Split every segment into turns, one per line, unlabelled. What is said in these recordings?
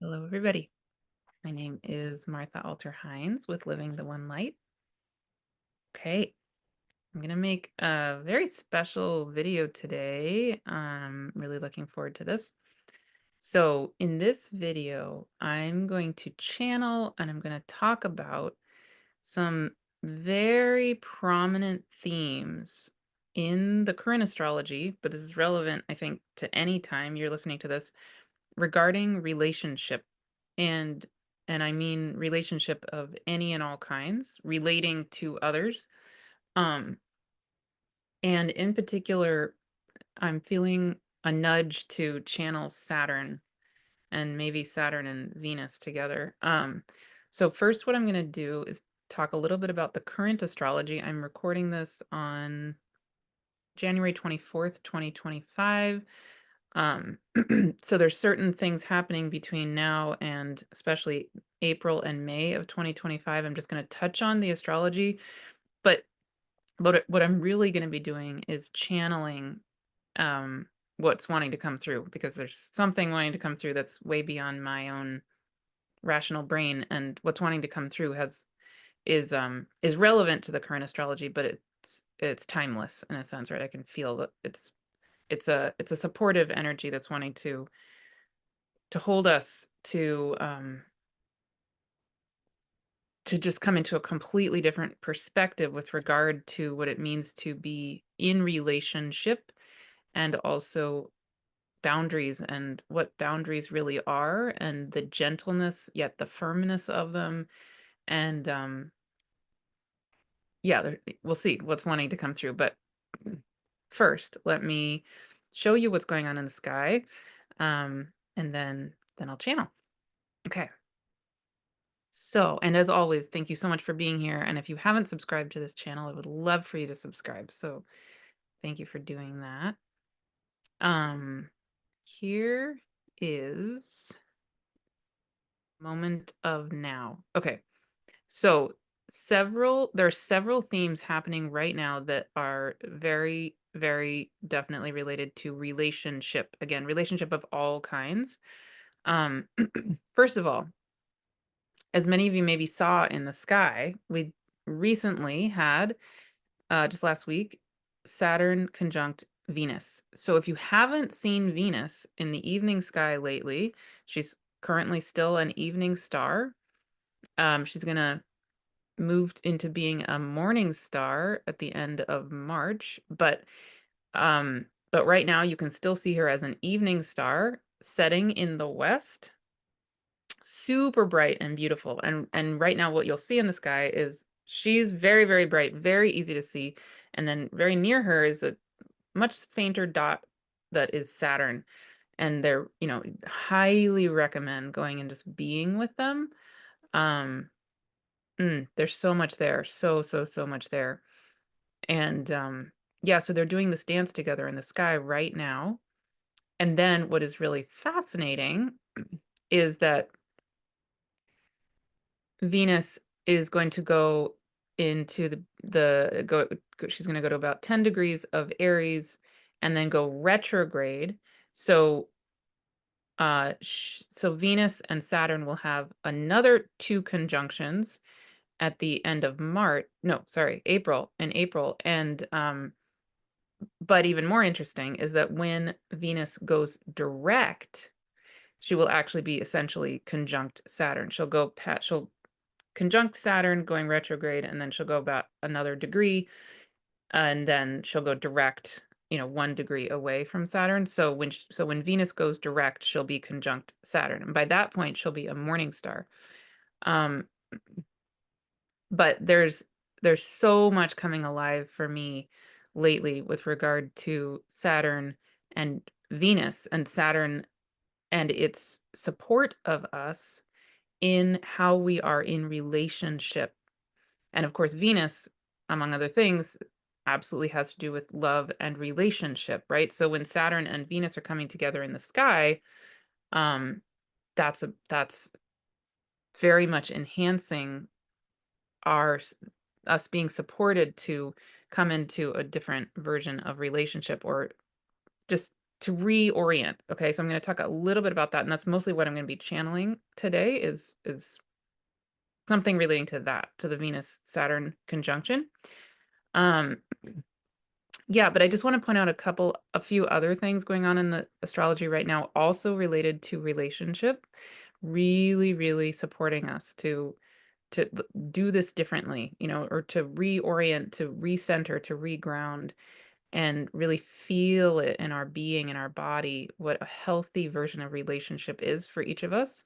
Hello, everybody. My name is Martha Alter Hines with Living the One Light. Okay, I'm going to make a very special video today. I'm really looking forward to this. So, in this video, I'm going to channel and I'm going to talk about some very prominent themes in the current astrology, but this is relevant, I think, to any time you're listening to this regarding relationship and I mean relationship of any and all kinds relating to others. um and in particular, I'm feeling a nudge to channel Saturn and maybe Saturn and Venus together. So first, what I'm going to do is talk a little bit about the current astrology. I'm recording this on January 24th, 2025. So there's certain things happening between now and especially April and May of 2025. I'm just going to touch on the astrology, but what I'm really going to be doing is channeling um what's wanting to come through, because there's something wanting to come through that's way beyond my own rational brain, and what's wanting to come through is relevant to the current astrology, but it's timeless in a sense, right? I can feel that it's a supportive energy that's wanting to hold us to just come into a completely different perspective with regard to what it means to be in relationship, and also boundaries and what boundaries really are, and the gentleness yet the firmness of them. And yeah, we'll see what's wanting to come through, but first let me show you what's going on in the sky, and then I'll channel. Okay. So, and as always, thank you so much for being here. And if you haven't subscribed to this channel, I would love for you to subscribe. So, thank you for doing that. Um, Here is moment of now. Okay. So, there are several themes happening right now that are very, very definitely related to relationship. Again, relationship of all kinds. Um, First of all, as many of you maybe saw in the sky, we recently had, just last week, Saturn conjunct Venus. So if you haven't seen Venus in the evening sky lately, she's currently still an evening star. She's going to move into being a morning star at the end of March, but right now you can still see her as an evening star setting in the west, super bright and beautiful. And right now what you'll see in the sky is she's very, very bright, very easy to see. And then very near her is a much fainter dot that is Saturn. And they're, highly recommend going and just being with them. Um, there's so much there. So much there. And yeah, so they're doing this dance together in the sky right now. And then what is really fascinating is that Venus is going to go into she's going to go to about 10 degrees of Aries and then go retrograde. So so Venus and Saturn will have another two conjunctions at the end of March. No, sorry, April, in April. And but even more interesting is that when Venus goes direct, she will actually be essentially conjunct Saturn. She'll conjunct Saturn going retrograde, and then she'll go about another degree, and then she'll go direct, 1 degree away from Saturn. So when Venus goes direct, she'll be conjunct Saturn, and by that point, she'll be a morning star. Um, but there's so much coming alive for me lately with regard to Saturn and Venus, and Saturn and its support of us in how we are in relationship. And of course, Venus, among other things, absolutely has to do with love and relationship, right? So when Saturn and Venus are coming together in the sky, um, that's very much enhancing our us being supported to come into a different version of relationship, or just to reorient. Okay, so I'm going to talk a little bit about that, and that's mostly what I'm going to be channeling today is something relating to that, to the Venus Saturn conjunction. Um, yeah, but I just want to point out a few other things going on in the astrology right now, also related to relationship, really, really supporting us to do this differently, or to reorient, to recenter, to reground, and really feel it in our being, in our body, what a healthy version of relationship is for each of us.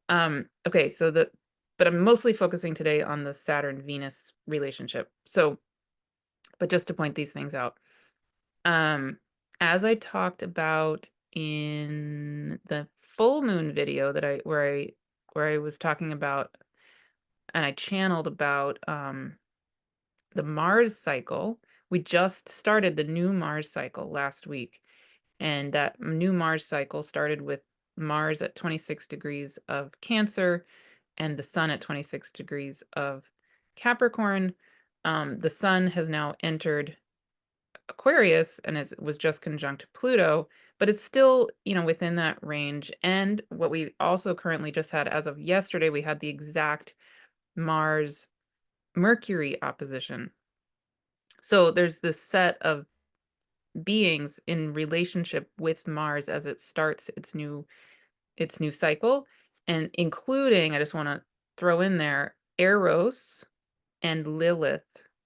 Okay, but I'm mostly focusing today on the Saturn Venus relationship. So, but just to point these things out, um, as I talked about in the full moon video where I was talking about and I channeled about the Mars cycle. We just started the new Mars cycle last week. And that new Mars cycle started with Mars at 26 degrees of Cancer and the Sun at 26 degrees of Capricorn. The Sun has now entered Aquarius and it was just conjunct Pluto, but it's still, within that range. And what we also currently just had, as of yesterday, we had the exact Mars Mercury opposition. So there's this set of beings in relationship with Mars as it starts its new cycle, and including, I just want to throw in there, Eros and Lilith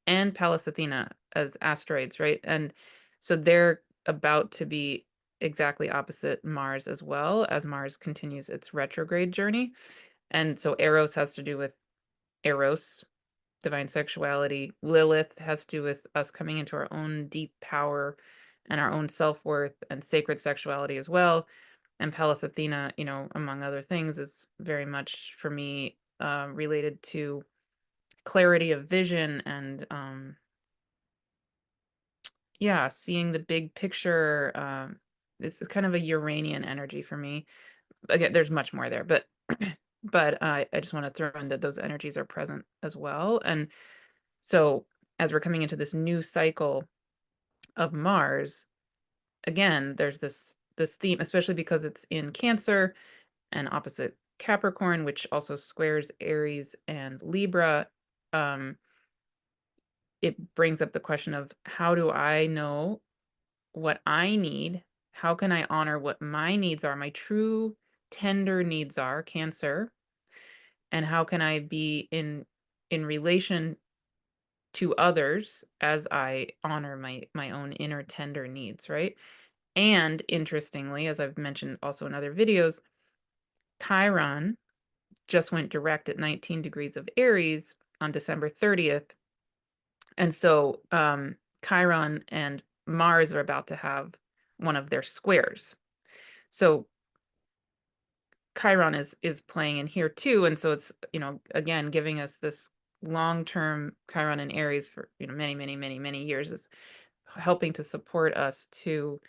and Pallas Athena as asteroids, right? And so they're about to be exactly opposite Mars as well, as Mars continues its retrograde journey. And so Eros has to do with Eros, divine sexuality. Lilith has to do with us coming into our own deep power and our own self-worth and sacred sexuality as well. And Pallas Athena, among other things, is very much for me related to clarity of vision and yeah, seeing the big picture. It's kind of a Uranian energy for me. Again, there's much more there, but I just want to throw in that those energies are present as well. And so as we're coming into this new cycle of Mars, again, there's this theme, especially because it's in Cancer and opposite Capricorn, which also squares Aries and Libra. It brings up the question of, how do I know what I need? How can I honor what my needs are, my true tender needs are, Cancer, and how can I be in relation to others as I honor my own inner tender needs, right? And interestingly, as I've mentioned also in other videos, Chiron just went direct at 19 degrees of Aries on December 30th. And so Chiron and Mars are about to have one of their squares. So Chiron is playing in here too. And so it's, again, giving us this long-term Chiron and Aries for, many, many, many, many years, is helping to support us to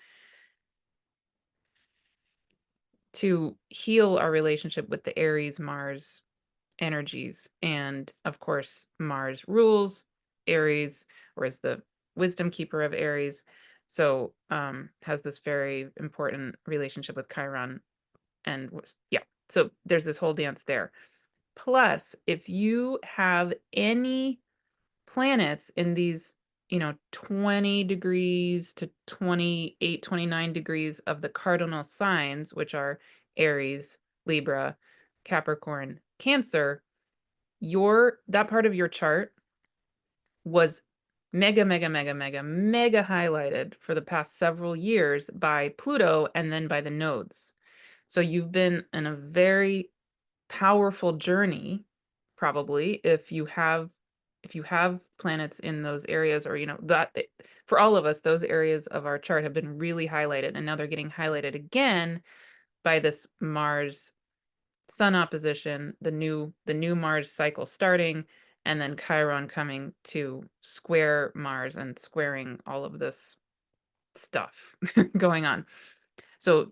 heal our relationship with the Aries Mars energies. And of course, Mars rules Aries, or is the wisdom keeper of Aries. So has this very important relationship with Chiron. And yeah, so there's this whole dance there. Plus, if you have any planets in these 20 degrees to 28, 29 degrees of the cardinal signs, which are Aries, Libra, Capricorn, Cancer, that part of your chart was mega, mega, mega, mega, mega highlighted for the past several years by Pluto and then by the nodes. So you've been in a very powerful journey, probably, if you have planets in those areas, or that for all of us, those areas of our chart have been really highlighted, and now they're getting highlighted again by this Mars Sun opposition, the new Mars cycle starting, and then Chiron coming to square Mars and squaring all of this stuff going on. So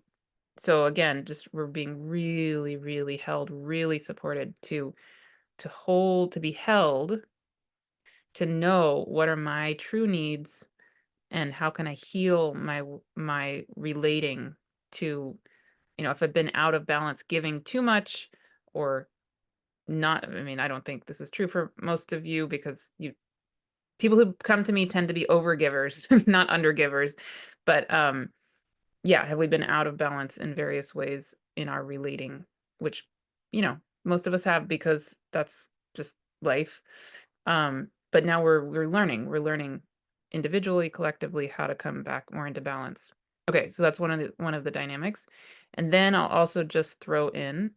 again, just we're being really, really held, really supported to be held, to know what are my true needs, and how can I heal my relating to, if I've been out of balance, giving too much or not. I mean, I don't think this is true for most of you, because people who come to me tend to be overgivers, not undergivers. But yeah, have we been out of balance in various ways in our relating, which, most of us have, because that's just life. But now we're learning individually, collectively, how to come back more into balance. Okay, so that's one of the dynamics. And then I'll also just throw in,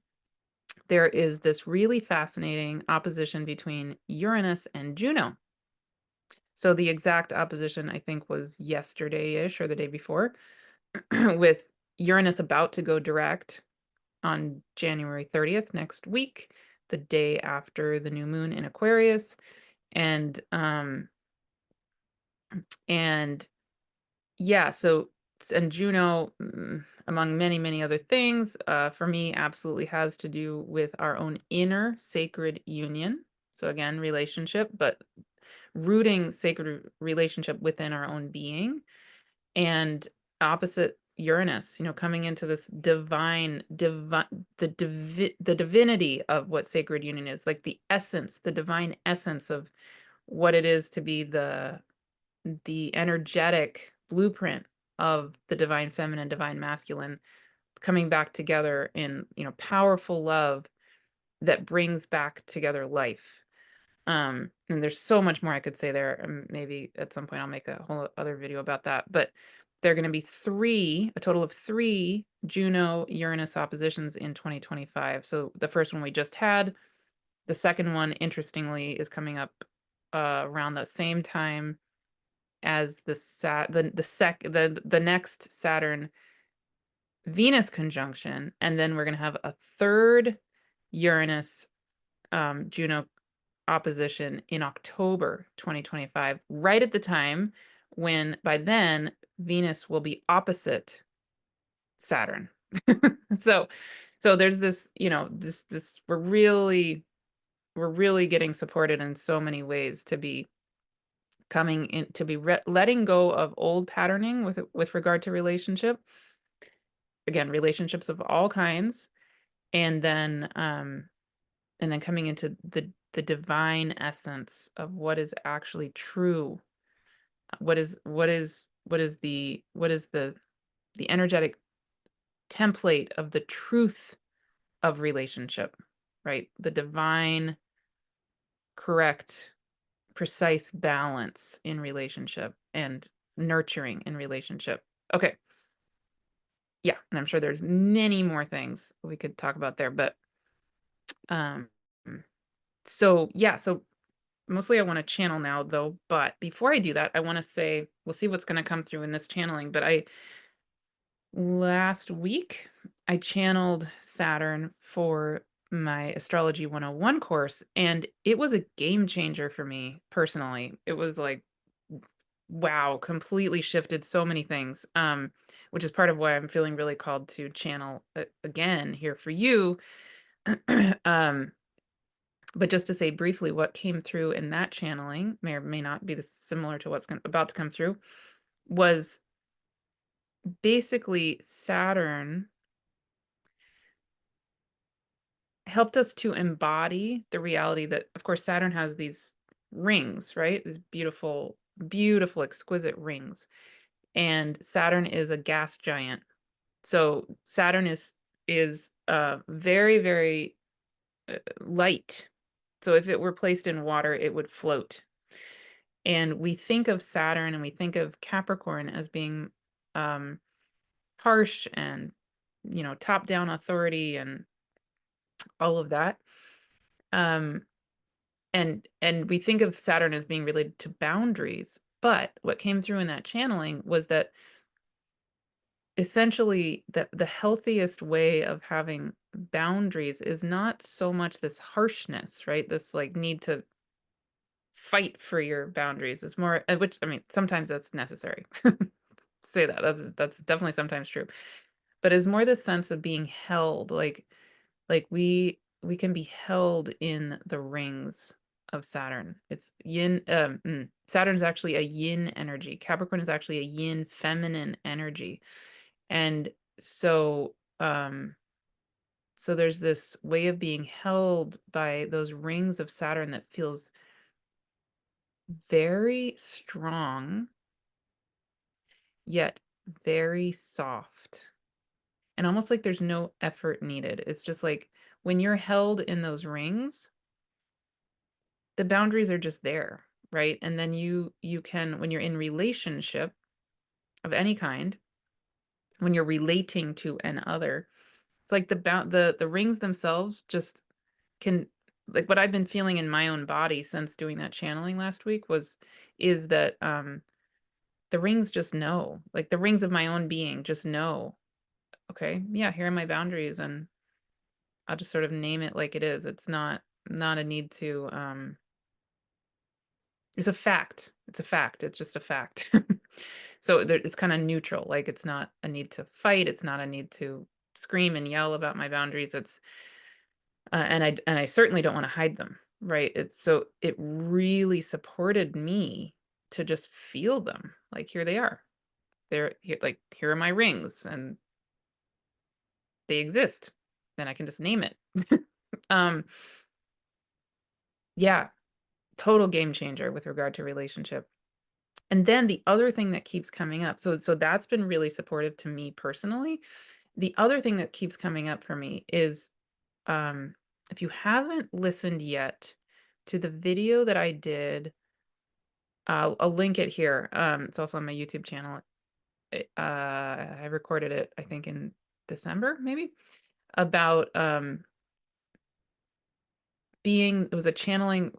there is this really fascinating opposition between Uranus and Juno. So the exact opposition, I think, was yesterday-ish or the day before, with Uranus about to go direct on January 30th, next week, the day after the new moon in Aquarius. And yeah, so, and Juno, among many, many other things, for me, absolutely has to do with our own inner sacred union. So again, relationship, but rooting sacred relationship within our own being. And opposite Uranus, coming into this the divinity of what sacred union is, like the essence, the divine essence of what it is to be the energetic blueprint of the divine feminine, divine masculine, coming back together in, powerful love that brings back together life. And there's so much more I could say there. Maybe at some point I'll make a whole other video about that. But there are going to be a total of three Juno Uranus oppositions in 2025. So the first one we just had. The second one, interestingly, is coming up around the same time as the next Saturn Venus conjunction, and then we're going to have a third Uranus Juno opposition in October 2025, right at the time when, by then, Venus will be opposite Saturn. so there's this, we're really getting supported in so many ways to be coming in, to be letting go of old patterning with regard to relationship. Again, relationships of all kinds, and then coming into the divine essence of what is actually true. What is the energetic template of the truth of relationship, right? The divine, correct, precise balance in relationship and nurturing in relationship. Okay. Yeah, and I'm sure there's many more things we could talk about there, but um so yeah, so mostly I want to channel now, though, but before I do that, I want to say we'll see what's going to come through in this channeling. But last week I channeled Saturn for my Astrology 101 course, and it was a game changer for me personally. It was like, wow, completely shifted so many things, which is part of why I'm feeling really called to channel again here for you. um, but just to say briefly what came through in that channeling, may or may not be similar to what's about to come through, was basically Saturn helped us to embody the reality that, of course, Saturn has these rings, right? These beautiful, beautiful, exquisite rings. And Saturn is a gas giant. So Saturn is very, very light. So if it were placed in water, it would float. And we think of Saturn and we think of Capricorn as being harsh and, top-down authority and all of that. And we think of Saturn as being related to boundaries. But what came through in that channeling was that essentially the healthiest way of having boundaries is not so much this harshness, right? This like need to fight for your boundaries. It's more, which, I mean, sometimes that's necessary. Say that. That's definitely sometimes true. But it's more this sense of being held, like we can be held in the rings of Saturn. It's yin. Saturn is actually a yin energy. Capricorn is actually a yin feminine energy. And so, so there's this way of being held by those rings of Saturn that feels very strong, yet very soft. And almost like there's no effort needed. It's just like when you're held in those rings, the boundaries are just there, right? And then you can, when you're in relationship of any kind, when you're relating to an other, it's like the rings themselves just can, like what I've been feeling in my own body since doing that channeling last week is that the rings just know, like the rings of my own being just know, okay, yeah, here are my boundaries, and I'll just sort of name it like it is. It's not a need to it's a fact. It's a fact. It's just a fact. So it's kind of neutral. Like it's not a need to fight. It's not a need to scream and yell about my boundaries. It's and I certainly don't want to hide them. Right. It's so it really supported me to just feel them. Like here they are. They're here. Like here are my rings, and they exist. Then I can just name it. um. Yeah. Total game changer with regard to relationship. And then the other thing that keeps coming up, so that's been really supportive to me personally. The other thing that keeps coming up for me is, if you haven't listened yet to the video that I did, I'll link it here. It's also on my YouTube channel. I recorded it, I think in December, maybe, about it was a channeling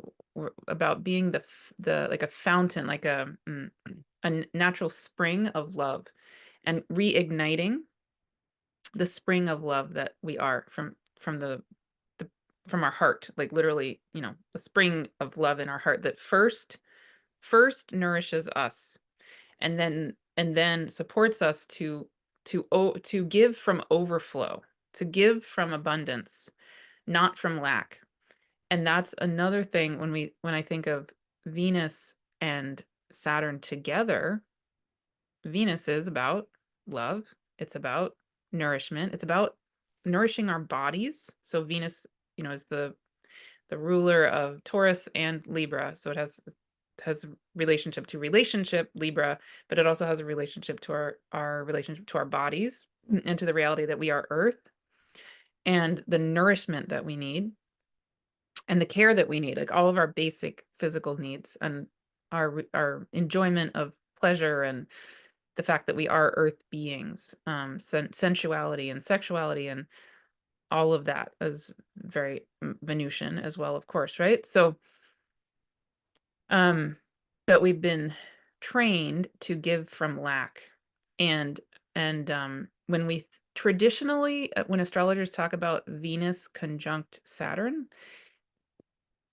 about being the like a fountain, like a natural spring of love, and reigniting the spring of love that we are the from our heart, like literally, the spring of love in our heart that first nourishes us, and then supports us to give from overflow, to give from abundance, not from lack. And that's another thing when I think of Venus and Saturn together. Venus is about love. It's about nourishment. It's about nourishing our bodies. So Venus, is the ruler of Taurus and Libra. So it has relationship to relationship, Libra, but it also has a relationship to our relationship to our bodies and to the reality that we are Earth, and the nourishment that we need and the care that we need, like all of our basic physical needs, and our enjoyment of pleasure, and the fact that we are earth beings, sensuality and sexuality and all of that is very Venusian as well, of course, right? So but we've been trained to give from lack, and when we traditionally, when astrologers talk about Venus conjunct Saturn,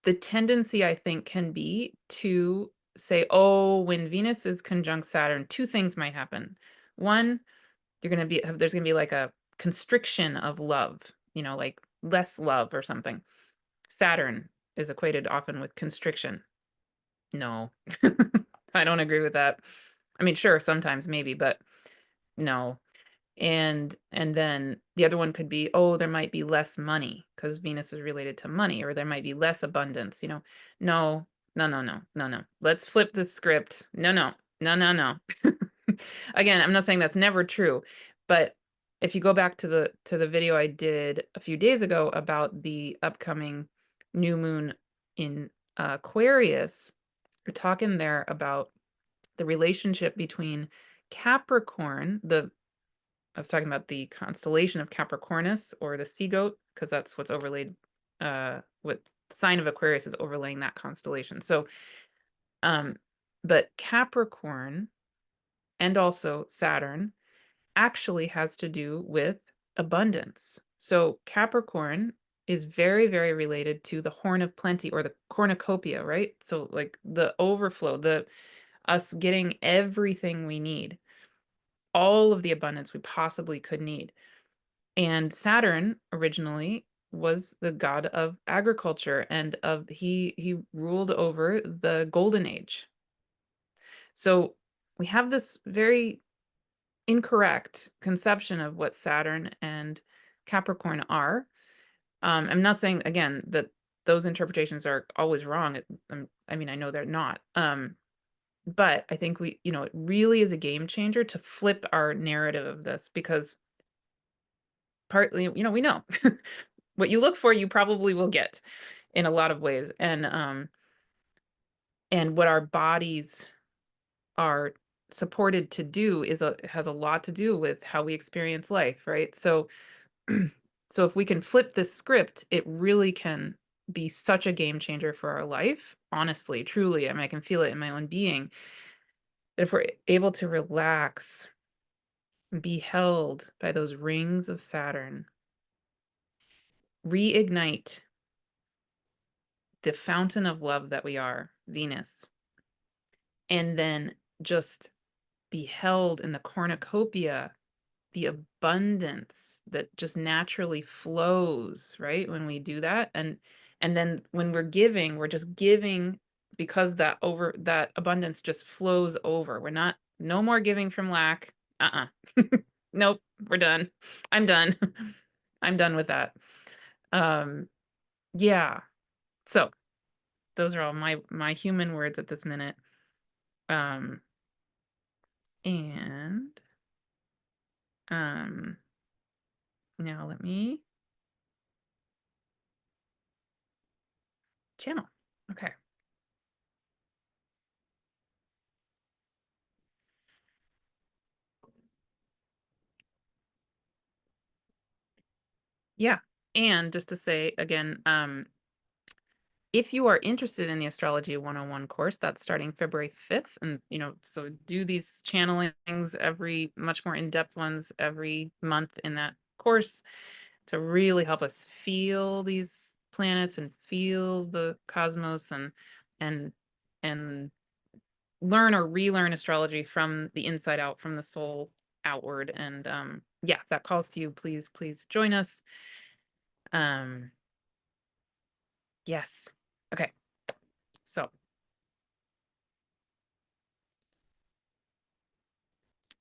the tendency, I think, can be to say, oh, when Venus is conjunct Saturn, two things might happen. One, there's gonna be like a constriction of love, like less love or something. Saturn is equated often with constriction. No, I don't agree with that. I mean, sure, sometimes maybe, but no. And then the other one could be, oh, there might be less money because Venus is related to money, or there might be less abundance. No, no, no, no, no, no. Let's flip the script. No, no, no, no, no. Again, I'm not saying that's never true, but if you go back to the video I did a few days ago about the upcoming new moon in Aquarius, we're talking there about the relationship between Capricorn, I was talking about the constellation of Capricornus, or the sea goat, because that's what's overlaid, what sign of Aquarius is overlaying that constellation. So, but Capricorn and also Saturn actually has to do with abundance. So Capricorn is very, very related to the horn of plenty, or the cornucopia, right? So like the overflow, us getting everything we need, all of the abundance we possibly could need. And Saturn originally was the god of agriculture and he ruled over the golden age. So we have this very incorrect conception of what Saturn and Capricorn are. I'm not saying again that those interpretations are always wrong. I mean, I know they're not. But I think it really is a game changer to flip our narrative of this, because partly, we know what you look for, you probably will get in a lot of ways. And what our bodies are supported to do has a lot to do with how we experience life, right? So so if we can flip this script, it really can be such a game changer for our life. Honestly, truly, I mean, I can feel it in my own being, that if we're able to relax, be held by those rings of Saturn, reignite the fountain of love that we are, Venus, and then just be held in the cornucopia, the abundance that just naturally flows, right? When we do that. And then when we're giving, we're just giving because that abundance just flows over. We're not no more giving from lack. Nope, we're done. I'm done. I'm done with that. Yeah. So those are all my human words at this minute. Um and now let me channel. Okay. Yeah. And just to say again, if you are interested in the Astrology 101 course, that's starting February 5th. And, so do these channelings much more in-depth ones every month in that course to really help us feel these planets and feel the cosmos and and learn or relearn astrology from the inside out, from the soul outward. And yeah, if that calls to you, please join us. Yes. Okay. So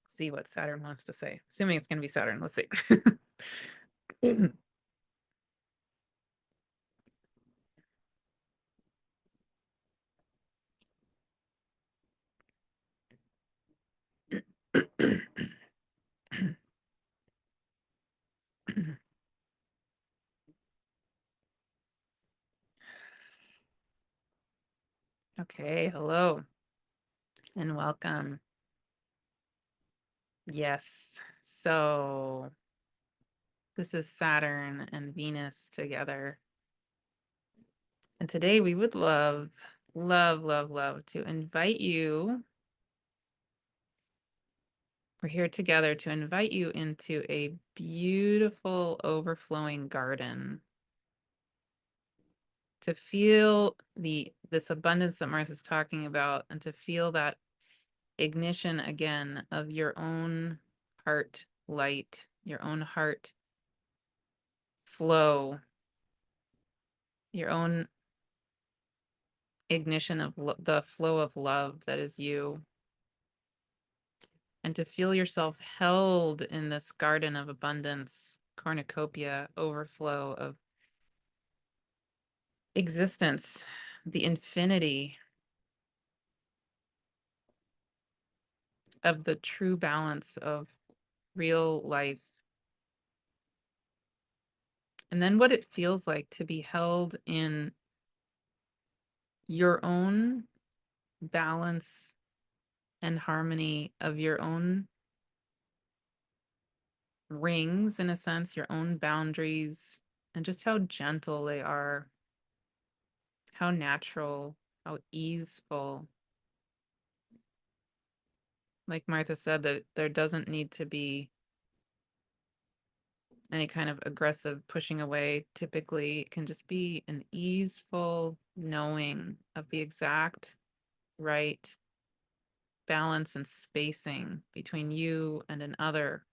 see what Saturn wants to say. Assuming it's going to be Saturn. Let's see. Okay, hello and welcome. Yes. So this is Saturn and Venus together. And today we would love to invite you. We're here together to invite you into a beautiful overflowing garden, to feel this abundance that Martha's talking about, and to feel that ignition again of your own heart light, your own heart flow, your own ignition of the flow of love that is you, and to feel yourself held in this garden of abundance, cornucopia, overflow of existence, the infinity of the true balance of real life. And then what it feels like to be held in your own balance and harmony of your own rings, in a sense, your own boundaries, and just how gentle they are, how natural, how easeful. Like Martha said, that there doesn't need to be any kind of aggressive pushing away. Typically, it can just be an easeful knowing of the exact right balance and spacing between you and another.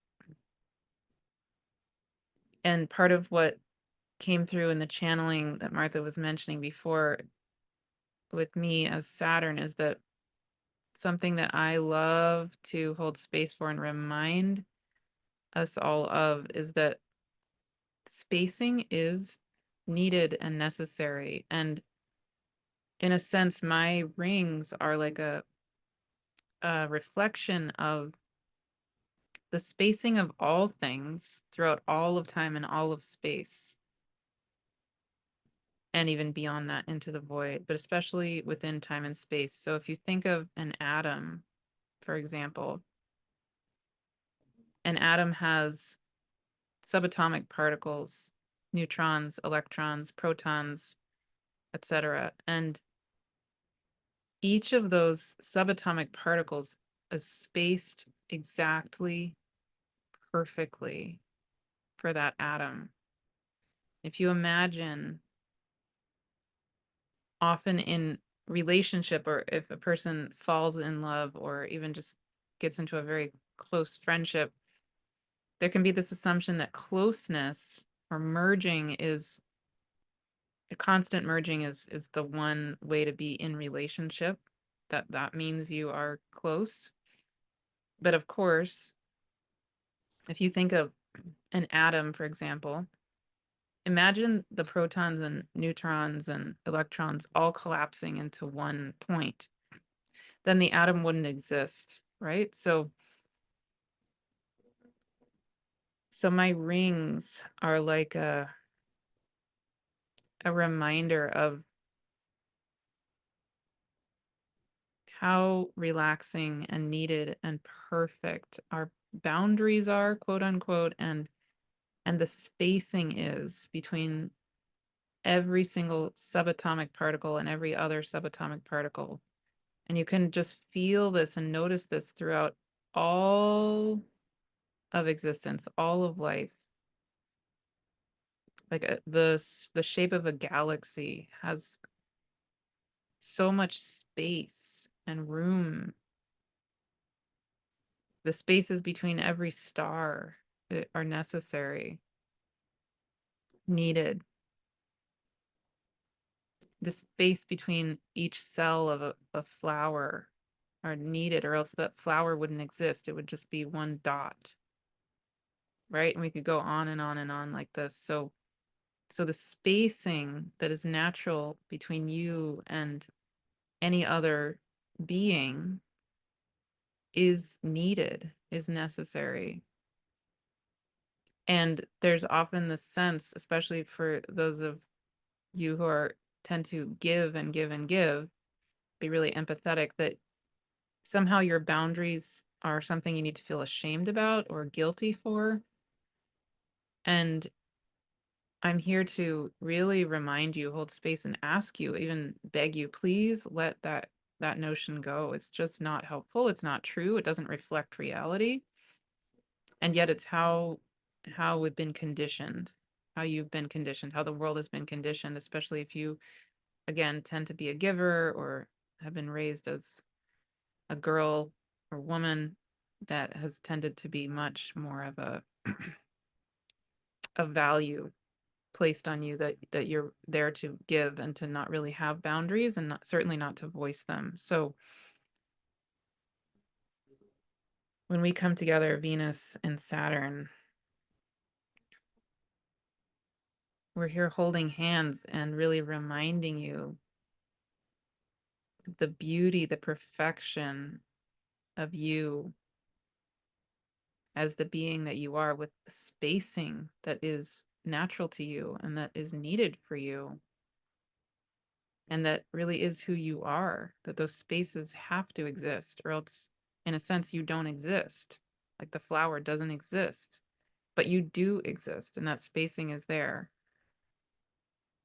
And part of what came through in the channeling that Martha was mentioning before with me as Saturn is that something that I love to hold space for and remind us all of is that spacing is needed and necessary. And in a sense, my rings are like a reflection of the spacing of all things throughout all of time and all of space, and even beyond that into the void, but especially within time and space. So if you think of an atom, for example, an atom has subatomic particles, neutrons, electrons, protons, etc. And each of those subatomic particles is spaced exactly perfectly for that atom. If you imagine, often in relationship, or if a person falls in love or even just gets into a very close friendship, there can be this assumption that closeness or merging is a constant merging is the one way to be in relationship, that means you are close. But of course, if you think of an atom, for example, imagine the protons and neutrons and electrons all collapsing into one point. Then the atom wouldn't exist, right? So my rings are like a reminder of how relaxing and needed and perfect our boundaries are, quote unquote, and the spacing is between every single subatomic particle and every other subatomic particle. And you can just feel this and notice this throughout all of existence, all of life. Like the shape of a galaxy has so much space and room. The spaces between every star are necessary, needed. The space between each cell of a flower are needed, or else that flower wouldn't exist. It would just be one dot, right? And we could go on and on and on like this. So the spacing that is natural between you and any other being is needed, is necessary. And there's often this sense, especially for those of you who are tend to give and give and give, be really empathetic, that somehow your boundaries are something you need to feel ashamed about or guilty for. And I'm here to really remind you, hold space, and ask you, even beg you, please let that notion go. It's just not helpful. It's not true. It doesn't reflect reality. And yet it's how we've been conditioned, how you've been conditioned, how the world has been conditioned, especially if you, again, tend to be a giver or have been raised as a girl or woman that has tended to be much more of a value placed on you, that you're there to give and to not really have boundaries, and certainly not to voice them. So when we come together, Venus and Saturn, we're here holding hands and really reminding you the beauty, the perfection of you as the being that you are, with the spacing that is natural to you and that is needed for you, and that really is who you are, that those spaces have to exist, or else, in a sense, you don't exist. Like the flower doesn't exist, but you do exist, and that spacing is there.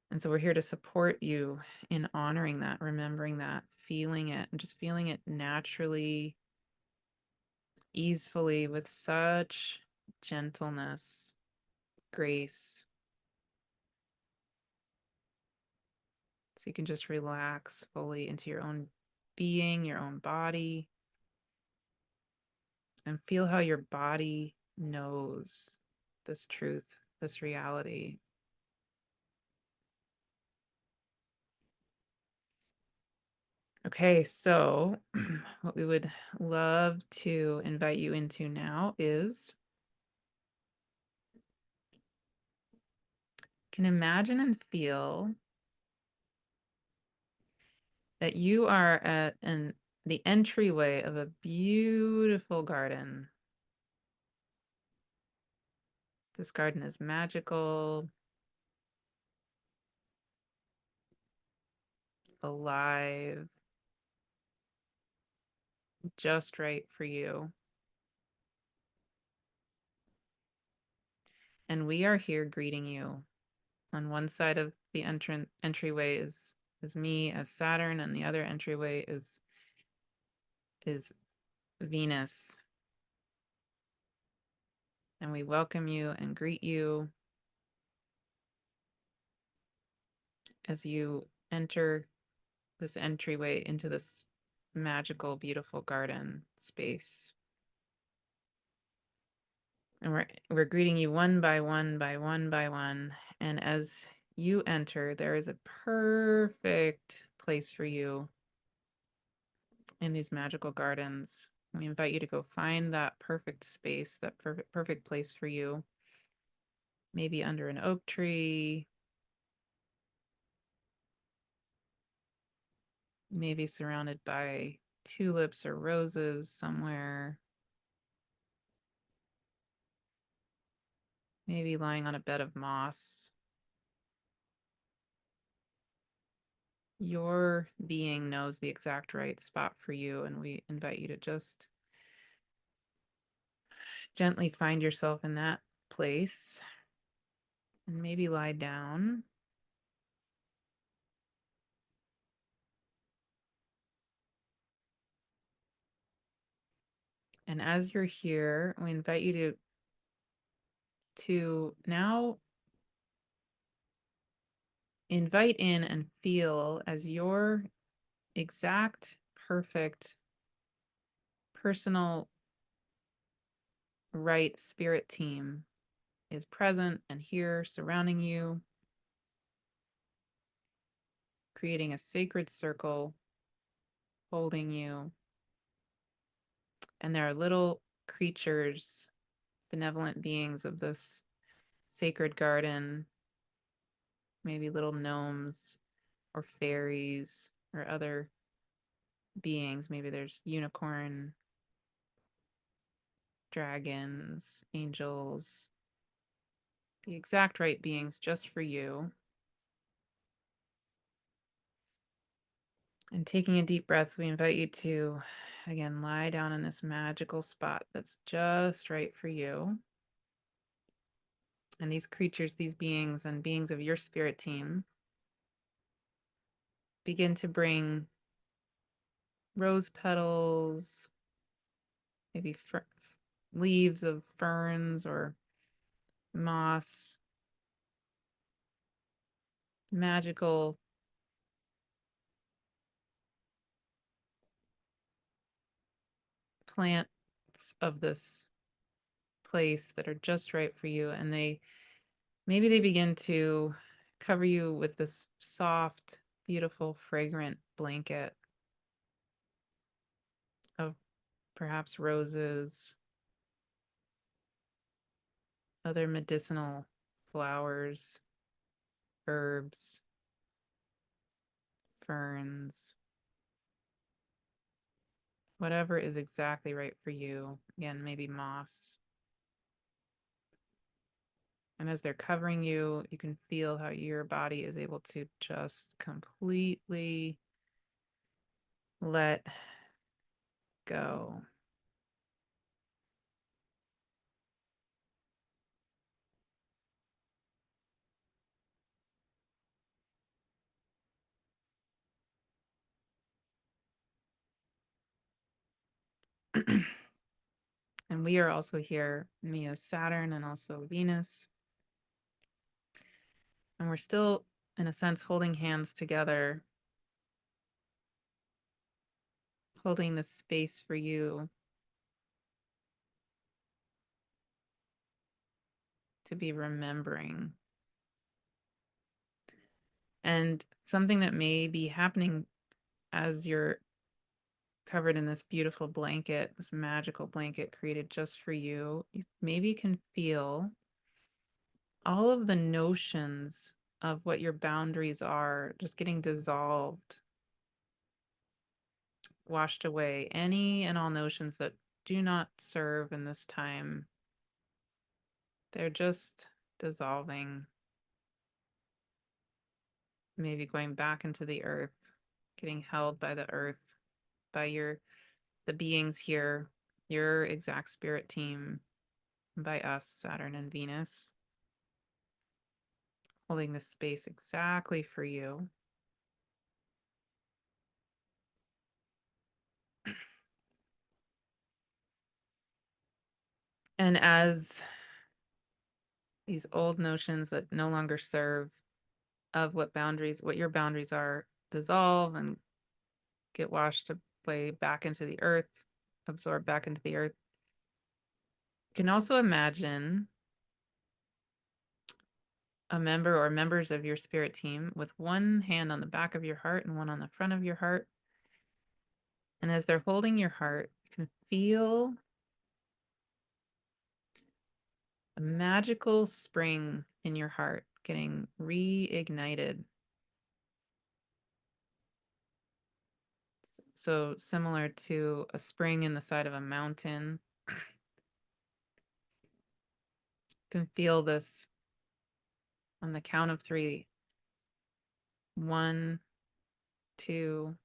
And so we're here to support you in honoring that, remembering that, feeling it, and just feeling it naturally, easefully, with such gentleness, grace. So you can just relax fully into your own being, your own body, and feel how your body knows this truth, this reality. Okay, so what we would love to invite you into now is can imagine and feel that you are at the entryway of a beautiful garden. This garden is magical, alive, just right for you. And we are here greeting you. On one side of the entryway is me as Saturn, and the other entryway is Venus. And we welcome you and greet you as you enter this entryway into this magical, beautiful garden space. And we're greeting you one by one by one by one. And as you enter, there is a perfect place for you in these magical gardens. We invite you to go find that perfect space, that perfect place for you. Maybe under an oak tree, maybe surrounded by tulips or roses somewhere. Maybe lying on a bed of moss. Your being knows the exact right spot for you, and we invite you to just gently find yourself in that place and maybe lie down. And as you're here, we invite you to now invite in and feel as your exact, perfect, personal, right spirit team is present and here surrounding you, creating a sacred circle, holding you. And there are little creatures, benevolent beings of this sacred garden, maybe little gnomes or fairies or other beings. Maybe there's unicorn, dragons, angels, the exact right beings just for you. And taking a deep breath, we invite you to, again, lie down in this magical spot that's just right for you. And these creatures, these beings, and beings of your spirit team begin to bring rose petals, maybe leaves of ferns or moss, magical plants of this place that are just right for you. And maybe they begin to cover you with this soft, beautiful, fragrant blanket of perhaps roses, other medicinal flowers, herbs, ferns, whatever is exactly right for you. Again, maybe moss. And as they're covering you, you can feel how your body is able to just completely let go. And we are also here, me as Saturn and also Venus. And we're still, in a sense, holding hands together, holding this space for you to be remembering. And something that may be happening as you're covered in this beautiful blanket, this magical blanket created just for you, you maybe can feel all of the notions of what your boundaries are just getting dissolved, washed away. Any and all notions that do not serve in this time, they're just dissolving, maybe going back into the earth, getting held by the earth, by the beings here, your exact spirit team, by us, Saturn and Venus, holding this space exactly for you. And as these old notions that no longer serve of what your boundaries are, dissolve and get washed away back into the earth, absorbed back into the earth, you can also imagine a member or members of your spirit team with one hand on the back of your heart and one on the front of your heart. And as they're holding your heart, you can feel a magical spring in your heart getting reignited. So similar to a spring in the side of a mountain. You can feel this on the count of 3. 1, 2,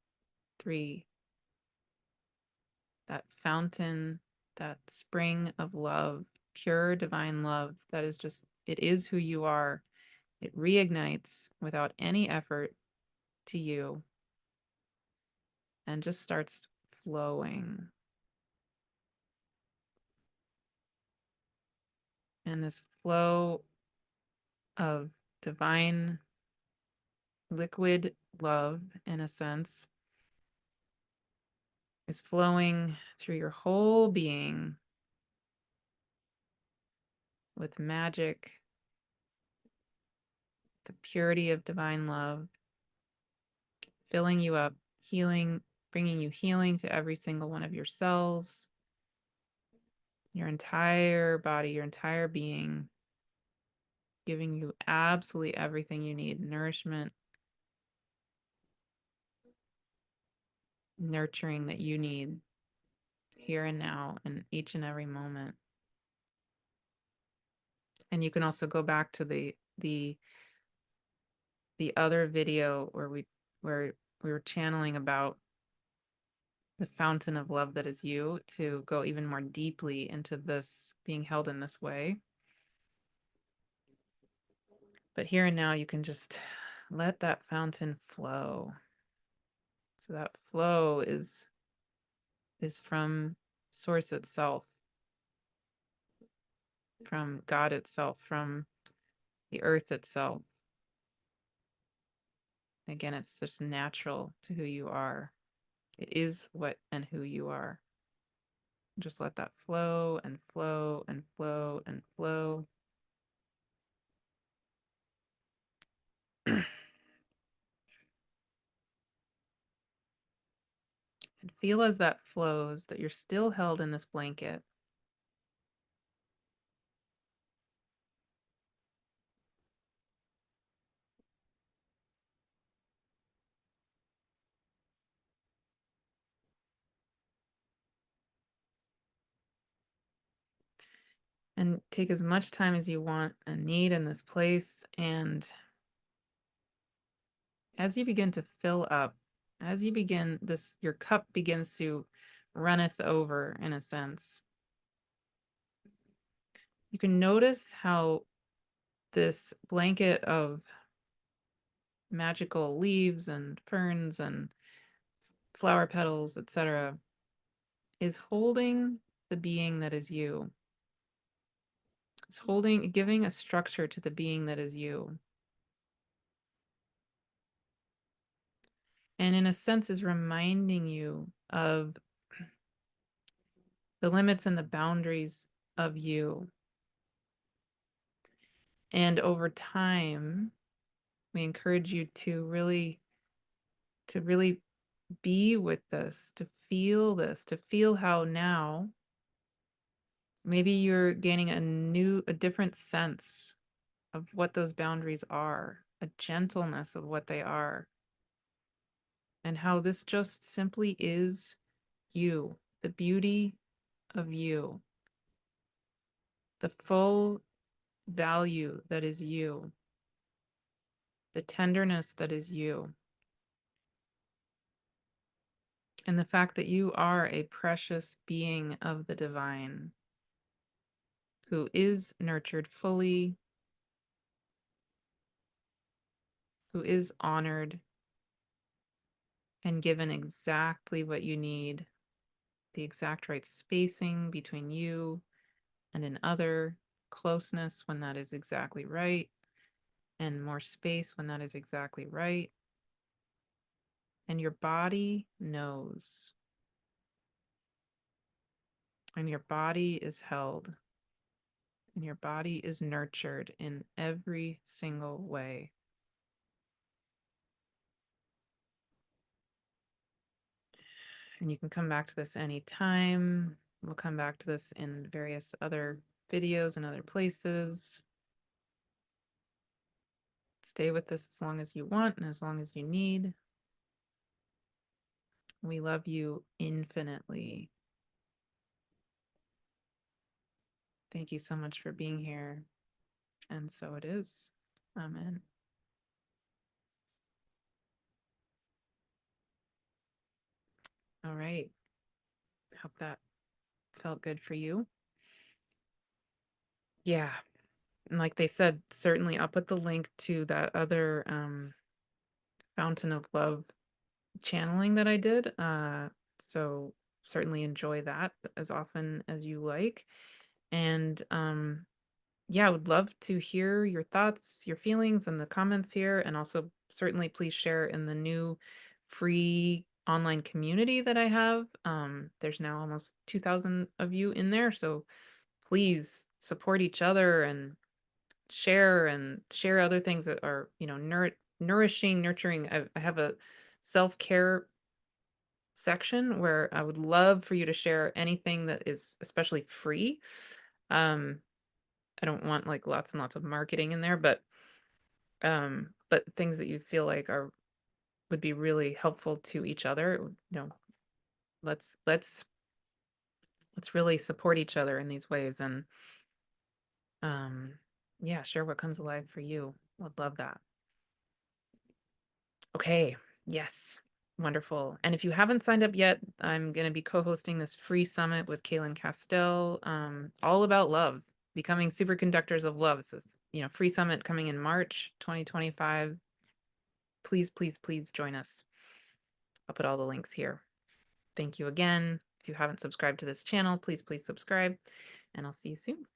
3. That fountain, that spring of love, pure divine love, that is just, it is who you are. It reignites without any effort to you and just starts flowing. And this flow of divine liquid love, in a sense, is flowing through your whole being with magic, the purity of divine love, filling you up, healing, bringing you healing to every single one of your cells, your entire body, your entire being, giving you absolutely everything you need: nourishment, nurturing that you need here and now and each and every moment. And you can also go back to the other video where we were channeling about the fountain of love that is you, to go even more deeply into this being held in this way. But here and now you can just let that fountain flow. So that flow is from source itself, from God itself, from the earth itself. Again, it's just natural to who you are. It is what and who you are. Just let that flow and flow and flow and flow. And feel as that flows that you're still held in this blanket. And take as much time as you want and need in this place. And as you begin to fill up, as you begin this, your cup begins to runneth over, in a sense. You can notice how this blanket of magical leaves and ferns and flower petals, etc., is holding the being that is you. It's holding, giving a structure to the being that is you. And in a sense is reminding you of the limits and the boundaries of you. And over time, we encourage you to really be with this, to feel how now maybe you're gaining a different sense of what those boundaries are, a gentleness of what they are, and how this just simply is you, the beauty of you, the full value that is you, the tenderness that is you, and the fact that you are a precious being of the divine who is nurtured fully, who is honored and given exactly what you need, the exact right spacing between you and another, closeness when that is exactly right, and more space when that is exactly right. And your body knows, and your body is held, and your body is nurtured in every single way. And you can come back to this anytime. We'll come back to this in various other videos and other places. Stay with this as long as you want and as long as you need. We love you infinitely. Thank you so much for being here. And so it is. Amen. All right. Hope that felt good for you. Yeah. And like they said, certainly I'll put the link to that other Fountain of Love channeling that I did. So certainly enjoy that as often as you like. And yeah, I would love to hear your thoughts, your feelings in the comments here. And also certainly please share in the new free online community that I have. There's now almost 2,000 of you in there. So please support each other and share other things that are, nourishing, nurturing. I have a self-care section where I would love for you to share anything that is especially free. Um, I don't want like lots and lots of marketing in there, but things that you feel like are would be really helpful to each other. Let's let's really support each other in these ways and um yeah, share what comes alive for you. Would love that. Okay. Yes. Wonderful. And if you haven't signed up yet, I'm going to be co-hosting this free summit with Kaylin Castell, all about love, becoming superconductors of love. It's this, free summit coming in March 2025. Please, please, please join us. I'll put all the links here. Thank you again. If you haven't subscribed to this channel, please, please subscribe, and I'll see you soon.